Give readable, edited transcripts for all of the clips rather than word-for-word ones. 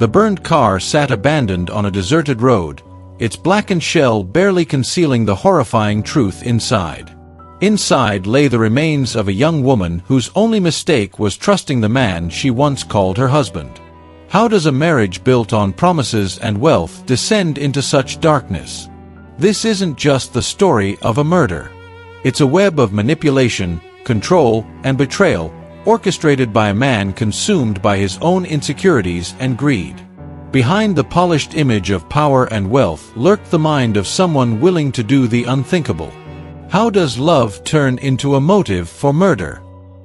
The burned car sat abandoned on a deserted road, its blackened shell barely concealing the horrifying truth inside. Inside lay the remains of a young woman whose only mistake was trusting the man she once called her husband. How does a marriage built on promises and wealth descend into such darkness? This isn't just the story of a murder. It's a web of manipulation, control, and betrayal, orchestrated by a man consumed by his own insecurities and greed. Behind the polished image of power and wealth lurked the mind of someone willing to do the unthinkable. How does love turn into a motive for murder?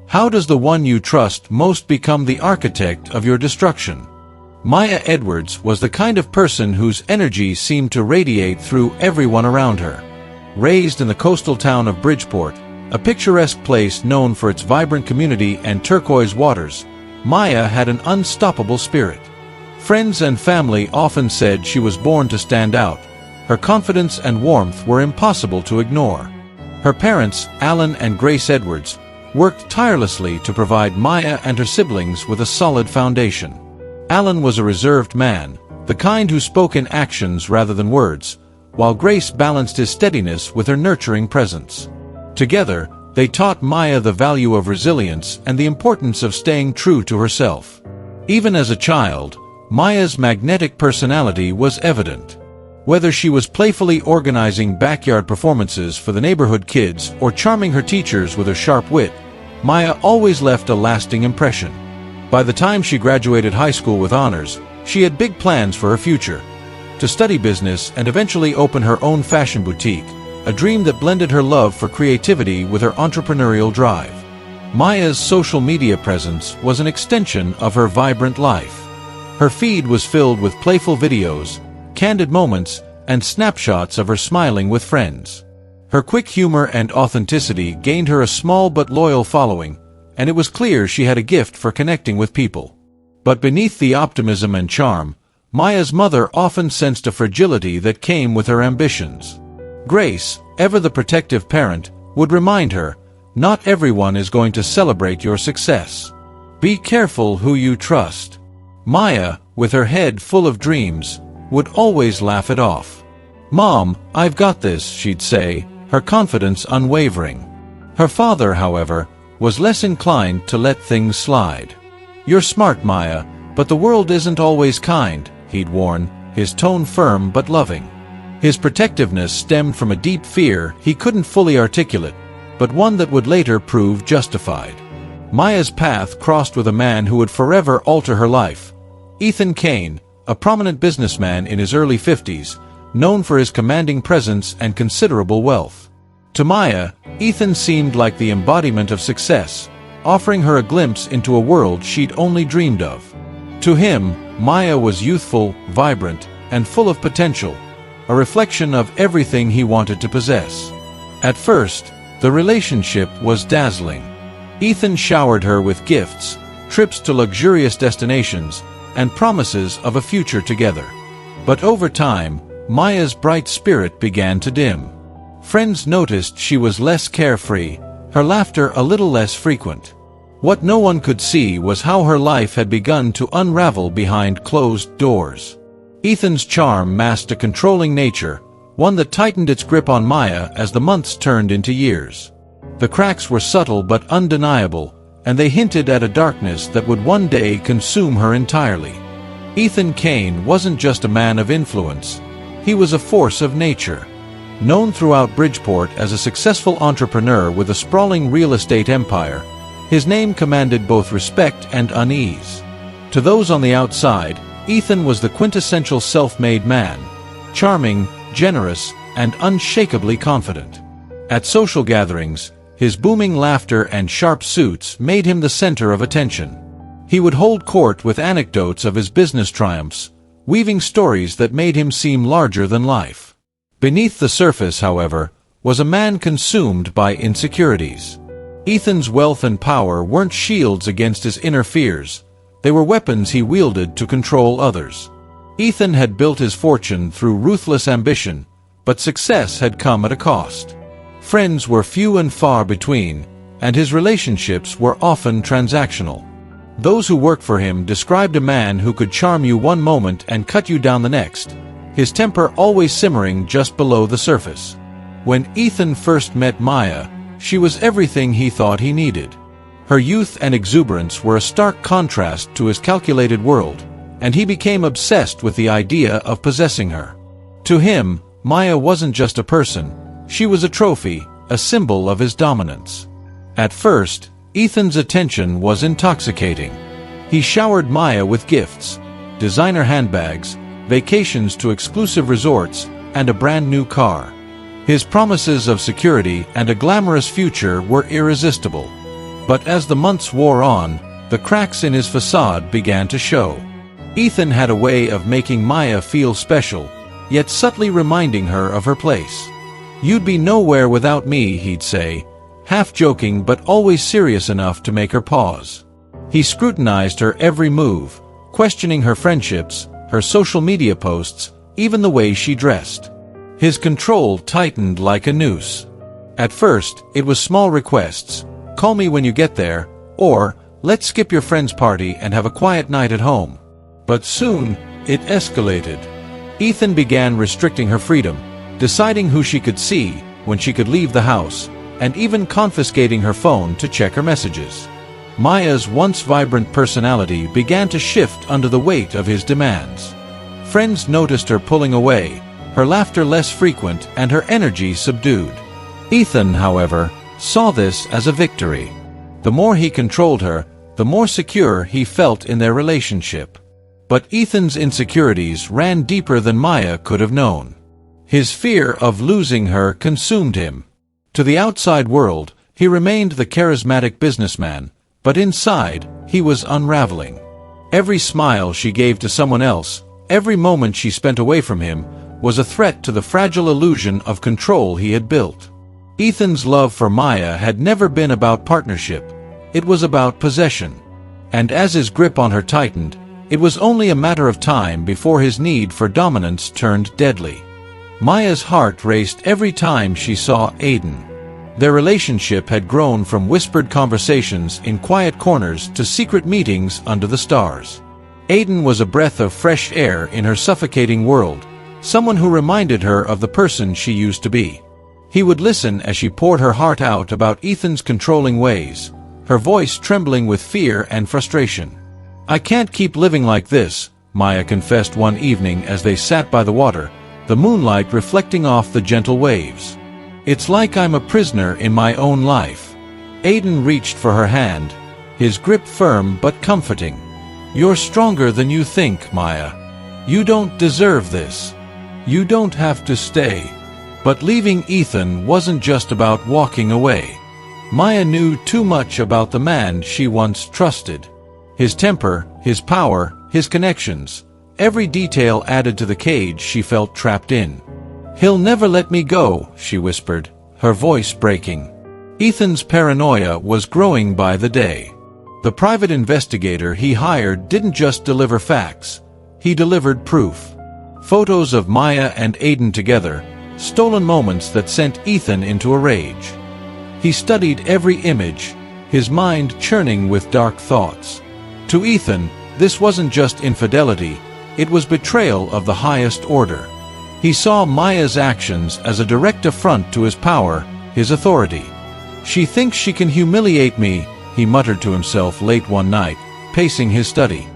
How does the one you trust most become the architect of your destruction? Maya Edwards was the kind of person whose energy seemed to radiate through everyone around her. Raised in the coastal town of Bridgeport, a picturesque place known for its vibrant community and turquoise waters, Maya had an unstoppable spirit. Friends and family often said she was born to stand out. Her confidence and warmth were impossible to ignore. Her parents, Alan and Grace Edwards, worked tirelessly to provide Maya and her siblings with a solid foundation. Alan was a reserved man, the kind who spoke in actions rather than words, while Grace balanced his steadiness with her nurturing presence. Together, they taught Maya the value of resilience and the importance of staying true to herself. Even as a child, Maya's magnetic personality was evident. Whether she was playfully organizing backyard performances for the neighborhood kids or charming her teachers with her sharp wit, Maya always left a lasting impression. By the time she graduated high school with honors, she had big plans for her future: to study business and eventually open her own fashion boutique, a dream that blended her love for creativity with her entrepreneurial drive. Maya's social media presence was an extension of her vibrant life. Her feed was filled with playful videos, candid moments, and snapshots of her smiling with friends. Her quick humor and authenticity gained her a small but loyal following, and it was clear she had a gift for connecting with people. But beneath the optimism and charm, Maya's mother often sensed a fragility that came with her ambitions. Grace, ever the protective parent, would remind her, "Not everyone is going to celebrate your success. Be careful who you trust." Maya, with her head full of dreams, would always laugh it off. "Mom, I've got this," she'd say, her confidence unwavering. Her father, however, was less inclined to let things slide. "You're smart, Maya, but the world isn't always kind," he'd warn, his tone firm but loving. His protectiveness stemmed from a deep fear he couldn't fully articulate, but one that would later prove justified. Maya's path crossed with a man who would forever alter her life: Ethan Kane, a prominent businessman in his early 50s, known for his commanding presence and considerable wealth. To Maya, Ethan seemed like the embodiment of success, offering her a glimpse into a world she'd only dreamed of. To him, Maya was youthful, vibrant, and full of potential, a reflection of everything he wanted to possess. At first, the relationship was dazzling. Ethan showered her with gifts, trips to luxurious destinations, and promises of a future together. But over time, Maya's bright spirit began to dim. Friends noticed she was less carefree, her laughter a little less frequent. What no one could see was how her life had begun to unravel behind closed doors. Ethan's charm masked a controlling nature, one that tightened its grip on Maya as the months turned into years. The cracks were subtle but undeniable, and they hinted at a darkness that would one day consume her entirely. Ethan Kane wasn't just a man of influence. He was a force of nature. Known throughout Bridgeport as a successful entrepreneur with a sprawling real estate empire, his name commanded both respect and unease. To those on the outside, Ethan was the quintessential self-made man: charming, generous, and unshakably confident. At social gatherings, his booming laughter and sharp suits made him the center of attention. He would hold court with anecdotes of his business triumphs, weaving stories that made him seem larger than life. Beneath the surface, however, was a man consumed by insecurities. Ethan's wealth and power weren't shields against his inner fears. They were weapons he wielded to control others. Ethan had built his fortune through ruthless ambition, but success had come at a cost. Friends were few and far between, and his relationships were often transactional. Those who worked for him described a man who could charm you one moment and cut you down the next, his temper always simmering just below the surface. When Ethan first met Maya, she was everything he thought he needed. Her youth and exuberance were a stark contrast to his calculated world, and he became obsessed with the idea of possessing her. To him, Maya wasn't just a person, she was a trophy, a symbol of his dominance. At first, Ethan's attention was intoxicating. He showered Maya with gifts, designer handbags, vacations to exclusive resorts, and a brand new car. His promises of security and a glamorous future were irresistible. But as the months wore on, the cracks in his facade began to show. Ethan had a way of making Maya feel special, yet subtly reminding her of her place. "You'd be nowhere without me," he'd say, half joking but always serious enough to make her pause. He scrutinized her every move, questioning her friendships, her social media posts, even the way she dressed. His control tightened like a noose. At first, it was small requests, "Call me when you get there," or "Let's skip your friend's party and have a quiet night at home." But soon, it escalated. Ethan began restricting her freedom, deciding who she could see, when she could leave the house, and even confiscating her phone to check her messages. Maya's once vibrant personality began to shift under the weight of his demands. Friends noticed her pulling away, her laughter less frequent and her energy subdued. Ethan, however, saw this as a victory. The more he controlled her, the more secure he felt in their relationship. But Ethan's insecurities ran deeper than Maya could have known. His fear of losing her consumed him. To the outside world, he remained the charismatic businessman, but inside, he was unraveling. Every smile she gave to someone else, every moment she spent away from him, was a threat to the fragile illusion of control he had built. Ethan's love for Maya had never been about partnership, it was about possession. And as his grip on her tightened, it was only a matter of time before his need for dominance turned deadly. Maya's heart raced every time she saw Aiden. Their relationship had grown from whispered conversations in quiet corners to secret meetings under the stars. Aiden was a breath of fresh air in her suffocating world, someone who reminded her of the person she used to be. He would listen as she poured her heart out about Ethan's controlling ways, her voice trembling with fear and frustration. "I can't keep living like this," Maya confessed one evening as they sat by the water, the moonlight reflecting off the gentle waves. "It's like I'm a prisoner in my own life." Aiden reached for her hand, his grip firm but comforting. "You're stronger than you think, Maya. You don't deserve this. You don't have to stay." But leaving Ethan wasn't just about walking away. Maya knew too much about the man she once trusted. His temper, his power, his connections, every detail added to the cage she felt trapped in. "He'll never let me go," she whispered, her voice breaking. Ethan's paranoia was growing by the day. The private investigator he hired didn't just deliver facts, he delivered proof. Photos of Maya and Aiden together, stolen moments that sent Ethan into a rage. He studied every image, his mind churning with dark thoughts. To Ethan, this wasn't just infidelity, it was betrayal of the highest order. He saw Maya's actions as a direct affront to his power, his authority. "She thinks she can humiliate me," he muttered to himself late one night, pacing his study.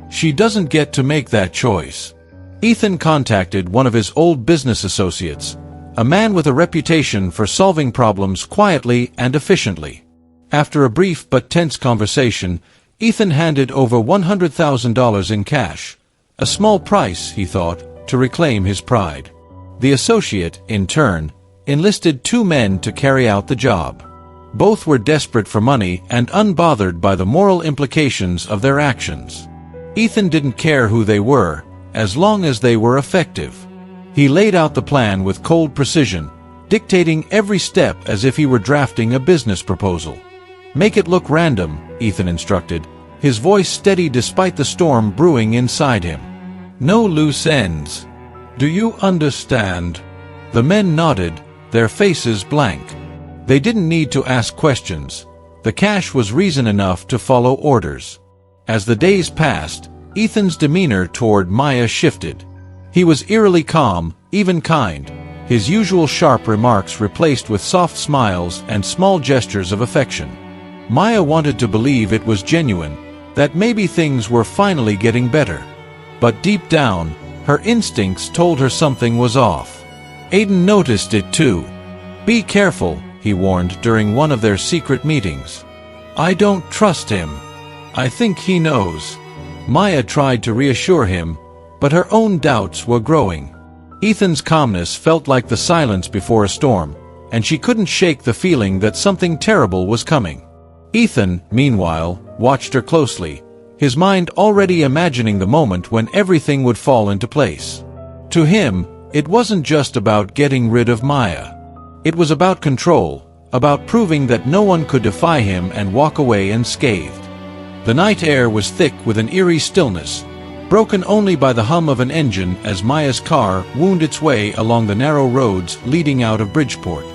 "She doesn't get to make that choice." Ethan contacted one of his old business associates, a man with a reputation for solving problems quietly and efficiently. After a brief but tense conversation, Ethan handed over $100,000 in cash, a small price, he thought, to reclaim his pride. The associate, in turn, enlisted 2 men to carry out the job. Both were desperate for money and unbothered by the moral implications of their actions. Ethan didn't care who they were, as long as they were effective. He laid out the plan with cold precision, dictating every step as if he were drafting a business proposal. "Make it look random," Ethan instructed, his voice steady despite the storm brewing inside him. "No loose ends. Do you understand?" The men nodded, their faces blank. They didn't need to ask questions. The cash was reason enough to follow orders. As the days passed, Ethan's demeanor toward Maya shifted. He was eerily calm, even kind, his usual sharp remarks replaced with soft smiles and small gestures of affection. Maya wanted to believe it was genuine, that maybe things were finally getting better. But deep down, her instincts told her something was off. Aiden noticed it too. "Be careful," he warned during one of their secret meetings. "I don't trust him. I think he knows." Maya tried to reassure him, but her own doubts were growing. Ethan's calmness felt like the silence before a storm, and she couldn't shake the feeling that something terrible was coming. Ethan, meanwhile, watched her closely, his mind already imagining the moment when everything would fall into place. To him, it wasn't just about getting rid of Maya. It was about control, about proving that no one could defy him and walk away unscathed. The night air was thick with an eerie stillness, broken only by the hum of an engine as Maya's car wound its way along the narrow roads leading out of Bridgeport.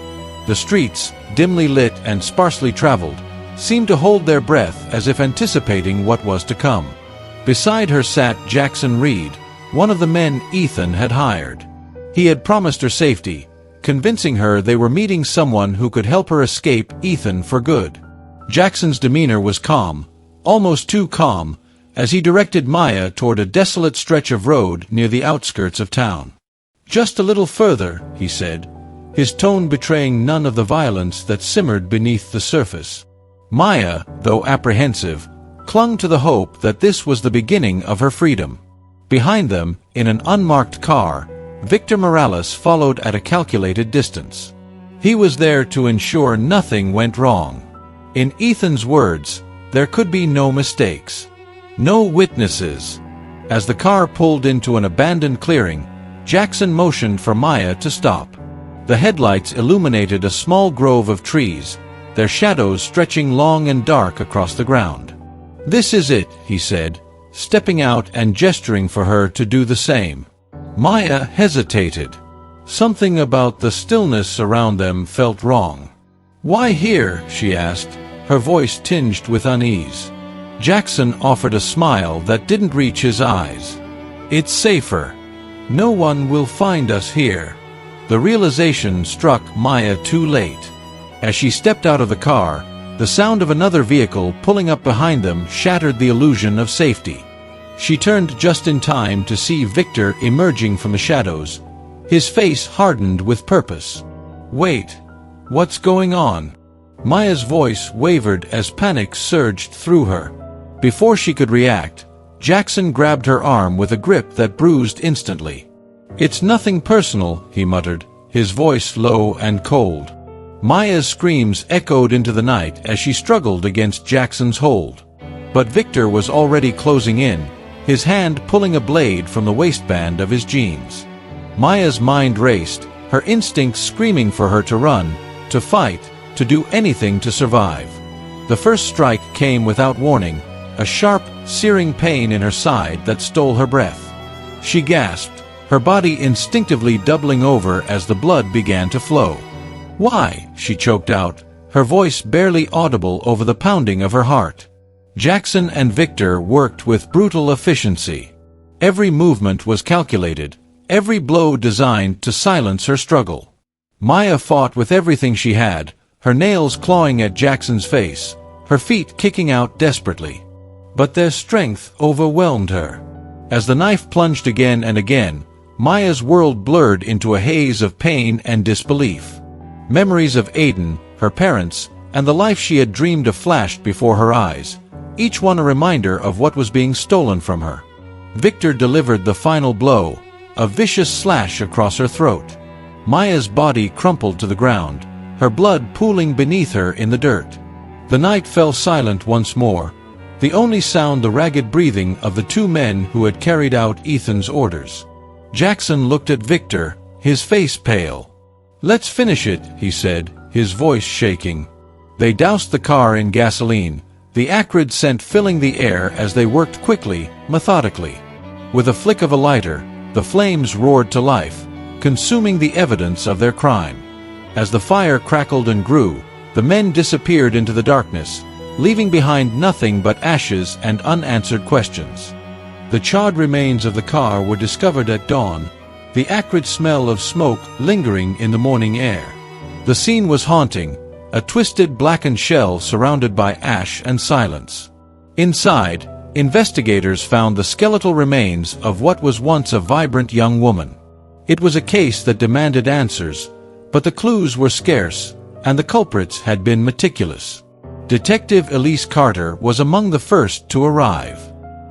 The streets, dimly lit and sparsely traveled, seemed to hold their breath as if anticipating what was to come. Beside her sat Jackson Reed, one of the men Ethan had hired. He had promised her safety, convincing her they were meeting someone who could help her escape Ethan for good. Jackson's demeanor was calm, almost too calm, as he directed Maya toward a desolate stretch of road near the outskirts of town. "Just a little further," he said, his tone betraying none of the violence that simmered beneath the surface. Maya, though apprehensive, clung to the hope that this was the beginning of her freedom. Behind them, in an unmarked car, Victor Morales followed at a calculated distance. He was there to ensure nothing went wrong. In Ethan's words, there could be no mistakes. No witnesses. As the car pulled into an abandoned clearing, Jackson motioned for Maya to stop. The headlights illuminated a small grove of trees, their shadows stretching long and dark across the ground. "This is it," he said, stepping out and gesturing for her to do the same. Maya hesitated. Something about the stillness around them felt wrong. "Why here?" she asked, her voice tinged with unease. Jackson offered a smile that didn't reach his eyes. "It's safer. No one will find us here." The realization struck Maya too late. As she stepped out of the car, the sound of another vehicle pulling up behind them shattered the illusion of safety. She turned just in time to see Victor emerging from the shadows, his face hardened with purpose. "Wait. What's going on?" Maya's voice wavered as panic surged through her. Before she could react, Jackson grabbed her arm with a grip that bruised instantly. "It's nothing personal," he muttered, his voice low and cold. Maya's screams echoed into the night as she struggled against Jackson's hold. But Victor was already closing in, his hand pulling a blade from the waistband of his jeans. Maya's mind raced, her instincts screaming for her to run, to fight, to do anything to survive. The first strike came without warning, a sharp, searing pain in her side that stole her breath. She gasped, her body instinctively doubling over as the blood began to flow. "Why?" she choked out, her voice barely audible over the pounding of her heart. Jackson and Victor worked with brutal efficiency. Every movement was calculated, every blow designed to silence her struggle. Maya fought with everything she had, her nails clawing at Jackson's face, her feet kicking out desperately. But their strength overwhelmed her. As the knife plunged again and again, Maya's world blurred into a haze of pain and disbelief. Memories of Aiden, her parents, and the life she had dreamed of flashed before her eyes, each one a reminder of what was being stolen from her. Victor delivered the final blow, a vicious slash across her throat. Maya's body crumpled to the ground, her blood pooling beneath her in the dirt. The night fell silent once more, the only sound the ragged breathing of the two men who had carried out Ethan's orders. Jackson looked at Victor, his face pale. "Let's finish it," he said, his voice shaking. They doused the car in gasoline, the acrid scent filling the air as they worked quickly, methodically. With a flick of a lighter, the flames roared to life, consuming the evidence of their crime. As the fire crackled and grew, the men disappeared into the darkness, leaving behind nothing but ashes and unanswered questions. The charred remains of the car were discovered at dawn, the acrid smell of smoke lingering in the morning air. The scene was haunting, a twisted blackened shell surrounded by ash and silence. Inside, investigators found the skeletal remains of what was once a vibrant young woman. It was a case that demanded answers, but the clues were scarce, and the culprits had been meticulous. Detective Elise Carter was among the first to arrive.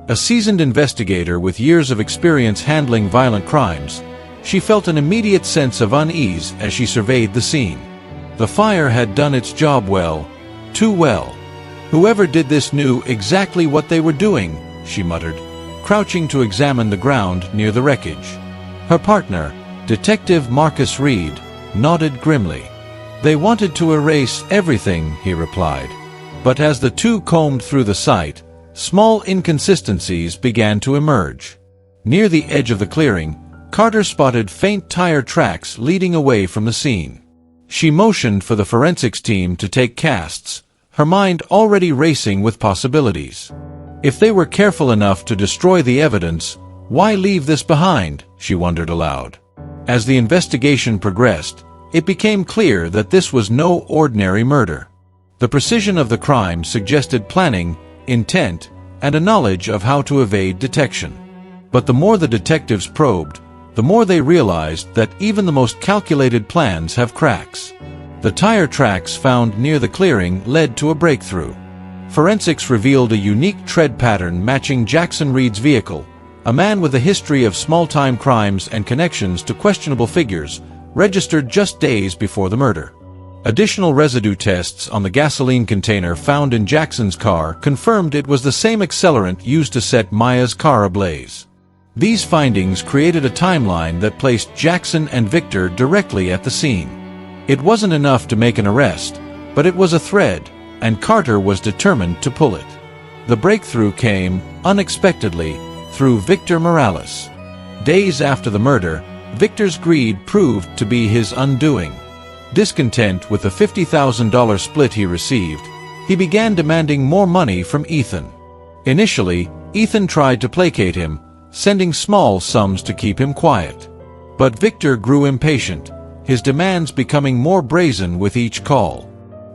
A seasoned investigator with years of experience handling violent crimes, she felt an immediate sense of unease as she surveyed the scene. The fire had done its job well, too well. Whoever did this knew exactly what they were doing, she muttered, crouching to examine the ground near the wreckage. Her partner, Detective Marcus Reed, nodded grimly. They wanted to erase everything, he replied. But as the two combed through the site, small inconsistencies began to emerge. Near the edge of the clearing, Carter spotted faint tire tracks leading away from the scene. She motioned for the forensics team to take casts, her mind already racing with possibilities. If they were careful enough to destroy the evidence, why leave this behind, she wondered aloud. As the investigation progressed, it became clear that this was no ordinary murder. The precision of the crime suggested planning, intent, and a knowledge of how to evade detection. But the more the detectives probed, the more they realized that even the most calculated plans have cracks. The tire tracks found near the clearing led to a breakthrough. Forensics revealed a unique tread pattern matching Jackson Reed's vehicle, a man with a history of small-time crimes and connections to questionable figures, registered just days before the murder. Additional residue tests on the gasoline container found in Jackson's car confirmed it was the same accelerant used to set Maya's car ablaze. These findings created a timeline that placed Jackson and Victor directly at the scene. It wasn't enough to make an arrest, but it was a thread, and Carter was determined to pull it. The breakthrough came, unexpectedly, through Victor Morales. Days after the murder, Victor's greed proved to be his undoing. Discontent with the $50,000 split he received, he began demanding more money from Ethan. Initially, Ethan tried to placate him, sending small sums to keep him quiet. But Victor grew impatient, his demands becoming more brazen with each call.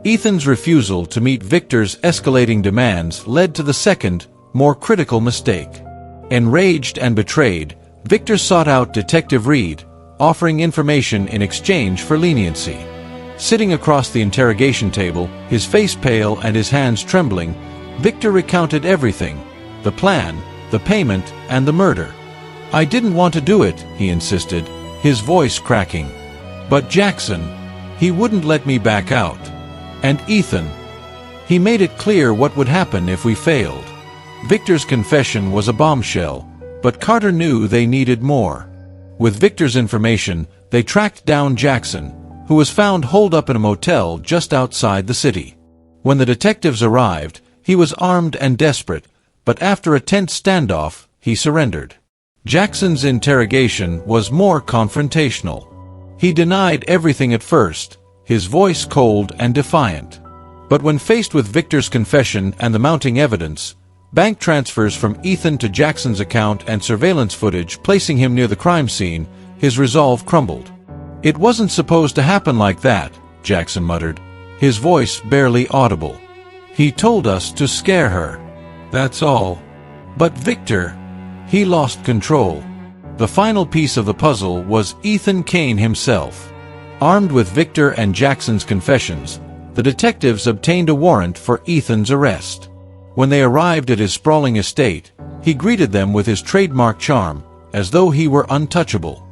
Ethan's refusal to meet Victor's escalating demands led to the second, more critical mistake. Enraged and betrayed, Victor sought out Detective Reed, offering information in exchange for leniency. Sitting across the interrogation table, his face pale and his hands trembling, Victor recounted everything: the plan, the payment, and the murder. "I didn't want to do it," he insisted, his voice cracking. "But Jackson, he wouldn't let me back out. And Ethan, he made it clear what would happen if we failed." Victor's confession was a bombshell, but Carter knew they needed more. With Victor's information, they tracked down Jackson, who was found holed up in a motel just outside the city. When the detectives arrived, he was armed and desperate, but after a tense standoff, he surrendered. Jackson's interrogation was more confrontational. He denied everything at first, his voice cold and defiant. But when faced with Victor's confession and the mounting evidence, bank transfers from Ethan to Jackson's account and surveillance footage placing him near the crime scene, his resolve crumbled. "It wasn't supposed to happen like that," Jackson muttered, his voice barely audible. "He told us to scare her. That's all." But Victor, he lost control. The final piece of the puzzle was Ethan Kane himself. Armed with Victor and Jackson's confessions, the detectives obtained a warrant for Ethan's arrest. When they arrived at his sprawling estate, he greeted them with his trademark charm, as though he were untouchable.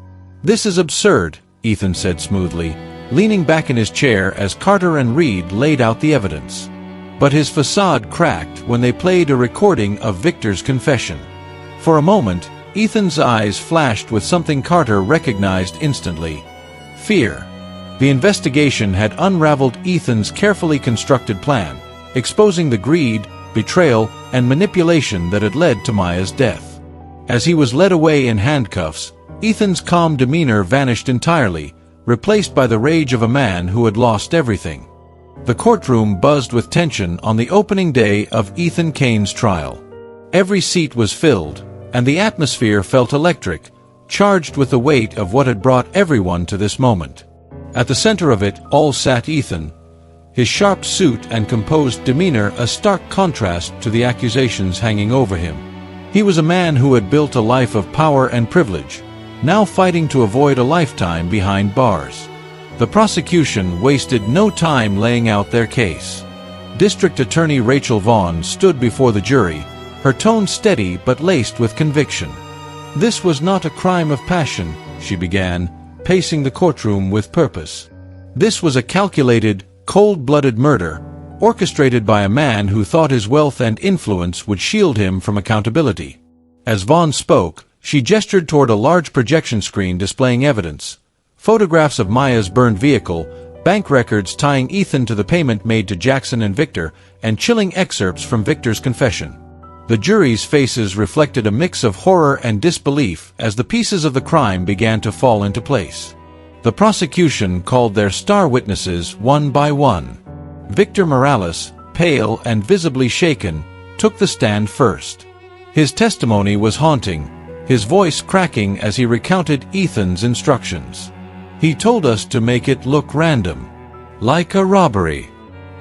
"This is absurd," Ethan said smoothly, leaning back in his chair as Carter and Reed laid out the evidence. But his facade cracked when they played a recording of Victor's confession. For a moment, Ethan's eyes flashed with something Carter recognized instantly: fear. The investigation had unraveled Ethan's carefully constructed plan, exposing the greed, betrayal, and manipulation that had led to Maya's death. As he was led away in handcuffs, Ethan's calm demeanor vanished entirely, replaced by the rage of a man who had lost everything. The courtroom buzzed with tension on the opening day of Ethan Kane's trial. Every seat was filled, and the atmosphere felt electric, charged with the weight of what had brought everyone to this moment. At the center of it all sat Ethan, his sharp suit and composed demeanor a stark contrast to the accusations hanging over him. He was a man who had built a life of power and privilege, now fighting to avoid a lifetime behind bars. The prosecution wasted no time laying out their case. District Attorney Rachel Vaughn stood before the jury, her tone steady but laced with conviction. "This was not a crime of passion," she began, pacing the courtroom with purpose. "This was a calculated, cold-blooded murder, orchestrated by a man who thought his wealth and influence would shield him from accountability." As Vaughn spoke, she gestured toward a large projection screen displaying evidence: photographs of Maya's burned vehicle, bank records tying Ethan to the payment made to Jackson and Victor, and chilling excerpts from Victor's confession. The jury's faces reflected a mix of horror and disbelief as the pieces of the crime began to fall into place. The prosecution called their star witnesses one by one. Victor Morales, pale and visibly shaken, took the stand first. His testimony was haunting, his voice cracking as he recounted Ethan's instructions. "He told us to make it look random, like a robbery.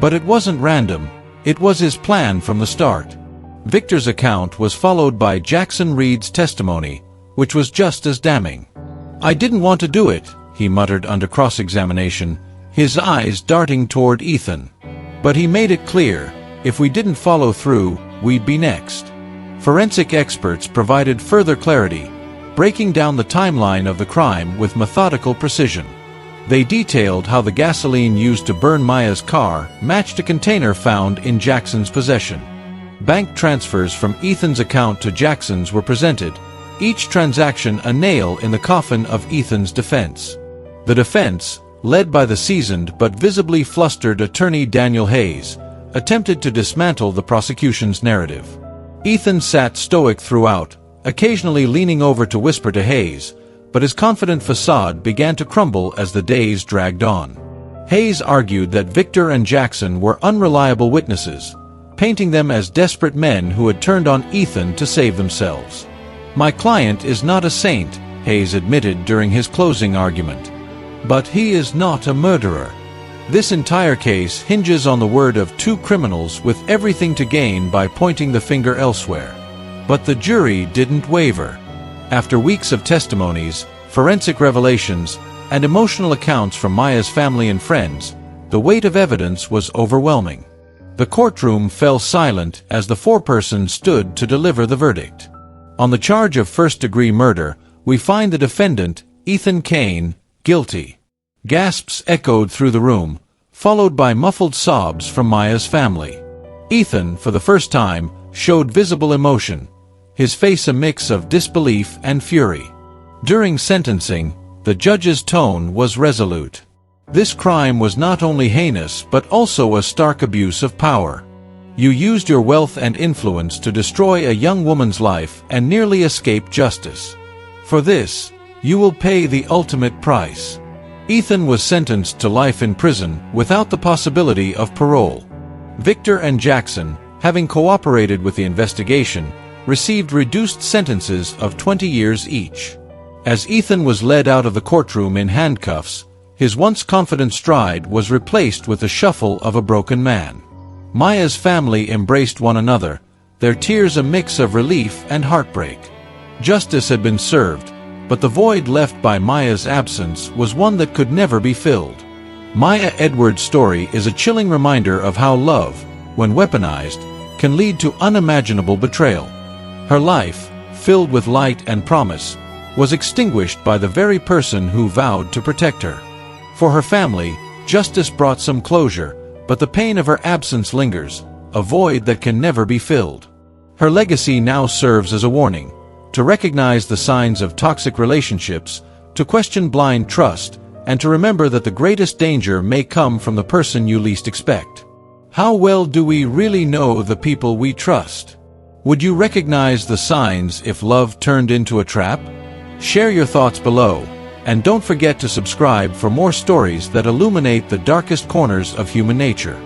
But it wasn't random, it was his plan from the start." Victor's account was followed by Jackson Reed's testimony, which was just as damning. "I didn't want to do it," he muttered under cross-examination, his eyes darting toward Ethan. "But he made it clear, if we didn't follow through, we'd be next." Forensic experts provided further clarity, breaking down the timeline of the crime with methodical precision. They detailed how the gasoline used to burn Maya's car matched a container found in Jackson's possession. Bank transfers from Ethan's account to Jackson's were presented, each transaction a nail in the coffin of Ethan's defense. The defense, led by the seasoned but visibly flustered attorney Daniel Hayes, attempted to dismantle the prosecution's narrative. Ethan sat stoic throughout, occasionally leaning over to whisper to Hayes, but his confident facade began to crumble as the days dragged on. Hayes argued that Victor and Jackson were unreliable witnesses, painting them as desperate men who had turned on Ethan to save themselves. "My client is not a saint," Hayes admitted during his closing argument. "But he is not a murderer. This entire case hinges on the word of two criminals with everything to gain by pointing the finger elsewhere." But the jury didn't waver. After weeks of testimonies, forensic revelations, and emotional accounts from Maya's family and friends, the weight of evidence was overwhelming. The courtroom fell silent as the foreperson stood to deliver the verdict. On the charge of first-degree murder, we find the defendant, Ethan Kane, guilty. Gasps echoed through the room, followed by muffled sobs from Maya's family. Ethan, for the first time, showed visible emotion, his face a mix of disbelief and fury. During sentencing, the judge's tone was resolute. This crime was not only heinous but also a stark abuse of power. You used your wealth and influence to destroy a young woman's life and nearly escape justice. For this, you will pay the ultimate price. Ethan was sentenced to life in prison without the possibility of parole. Victor and Jackson, having cooperated with the investigation, received reduced sentences of 20 years each. As Ethan was led out of the courtroom in handcuffs, his once confident stride was replaced with the shuffle of a broken man. Maya's family embraced one another, their tears a mix of relief and heartbreak. Justice had been served, but the void left by Maya's absence was one that could never be filled. Maya Edwards' story is a chilling reminder of how love, when weaponized, can lead to unimaginable betrayal. Her life, filled with light and promise, was extinguished by the very person who vowed to protect her. For her family, justice brought some closure, but the pain of her absence lingers, a void that can never be filled. Her legacy now serves as a warning, to recognize the signs of toxic relationships, to question blind trust, and to remember that the greatest danger may come from the person you least expect. How well do we really know the people we trust? Would you recognize the signs if love turned into a trap? Share your thoughts below, And don't forget to subscribe for more stories that illuminate the darkest corners of human nature.